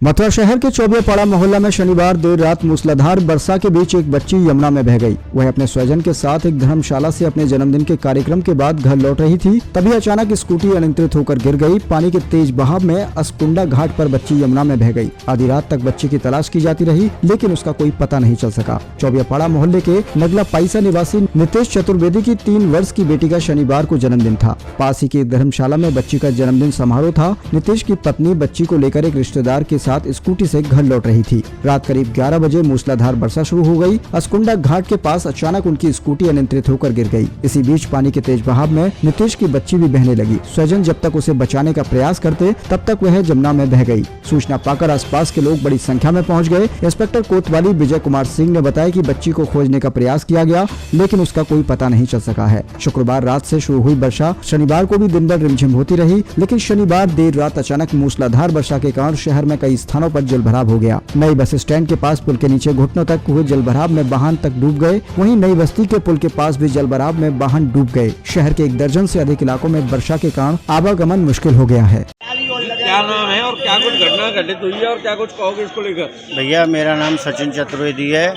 मथुरा शहर के चौबियापाड़ा मोहल्ला में शनिवार देर रात मूसलाधार वर्षा के बीच एक बच्ची यमुना में बह गई। वह अपने स्वजन के साथ एक धर्मशाला से अपने जन्मदिन के कार्यक्रम के बाद घर लौट रही थी। तभी अचानक स्कूटी अनियंत्रित होकर गिर गई। पानी के तेज बहाव में अस्कुंडा घाट पर बच्ची यमुना में बह गई। आधी रात तक बच्ची की तलाश की जाती रही, लेकिन उसका कोई पता नहीं चल सका। चौबियापाड़ा मोहल्ले के नगला पाइसा निवासी नितेश चतुर्वेदी की 3 वर्ष की बेटी का शनिवार को जन्मदिन था। पास ही की धर्मशाला में बच्ची का जन्मदिन समारोह था। नितेश की पत्नी बच्ची को लेकर एक रिश्तेदार के साथ स्कूटी से घर लौट रही थी। रात करीब 11 बजे मूसलाधार वर्षा शुरू हो गई। अस्कुंडा घाट के पास अचानक उनकी स्कूटी अनियंत्रित होकर गिर गई। इसी बीच पानी के तेज बहाव में नितेश की बच्ची भी बहने लगी। स्वजन जब तक उसे बचाने का प्रयास करते, तब तक वह यमुना में बह गई। सूचना पाकर आसपास के लोग बड़ी संख्या में पहुंच गए। इंस्पेक्टर कोतवाली विजय कुमार सिंह ने बताया कि बच्ची को खोजने का प्रयास किया गया, लेकिन उसका कोई पता नहीं चल सका है। शुक्रवार रात से शुरू हुई वर्षा शनिवार को भी दिन भर रिमझिम होती रही, लेकिन शनिवार देर रात अचानक मूसलाधार वर्षा के कारण शहर में कई स्थानों पर जलभराव हो गया। नई बस स्टैंड के पास पुल के नीचे घुटनों तक हुए जलभराव में वाहन तक डूब गए। वहीं नई बस्ती के पुल के पास भी जलभराव में वाहन डूब गए। शहर के 1 दर्जन से अधिक इलाकों में वर्षा के कारण आवागमन मुश्किल हो गया है। क्या नाम है और क्या कुछ घटना घटित हुई है और क्या कुछ कहोगे इसको लेकर? भैया मेरा नाम सचिन चतुर्वेदी है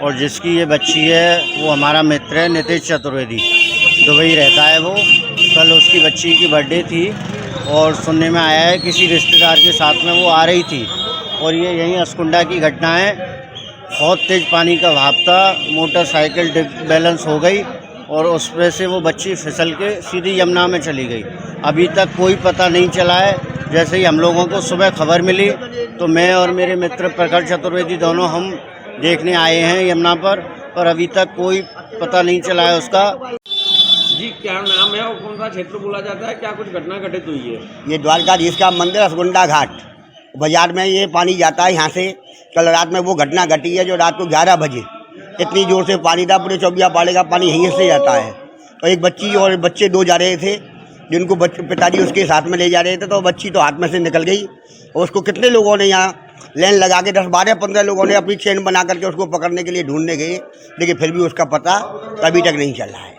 और जिसकी ये बच्ची है वो हमारा मित्र है नितेश चतुर्वेदी। दुबई रहता है वो। कल उसकी बच्ची की बर्थडे थी और सुनने में आया है किसी रिश्तेदार के साथ में वो आ रही थी और ये यहीं अस्कुंडा की घटना है। बहुत तेज़ पानी का बहाव था, मोटरसाइकिल बैलेंस हो गई और उस पर से वो बच्ची फिसल के सीधी यमुना में चली गई। अभी तक कोई पता नहीं चला है। जैसे ही हम लोगों को सुबह खबर मिली तो मैं और मेरे मित्र प्रखर चतुर्वेदी दोनों हम देखने आए हैं यमुना पर अभी तक कोई पता नहीं चला है उसका। जी क्या नाम है और कौन सा क्षेत्र बोला जाता है? क्या कुछ घटना घटित हुई है? ये द्वारकाधीश का मंदिर अस्कुंडा घाट बाजार में ये पानी जाता है यहाँ से। कल रात में वो घटना घटी है जो रात को 11 बजे इतनी जोर से पानी था, पूरे चौबियापाड़े का पानी यहीं से जाता है। और एक बच्ची और बच्चे 2 जा रहे थे, जिनको पिताजी उसके साथ में ले जा रहे थे, तो बच्ची तो हाथ में से निकल गई और उसको कितने लोगों ने यहाँ लाइन लगा के 10, 12, 15 लोगों ने अपनी चेन बना करके उसको पकड़ने के लिए ढूंढने गए, लेकिन फिर भी उसका पता अभी तक नहीं चल रहा है।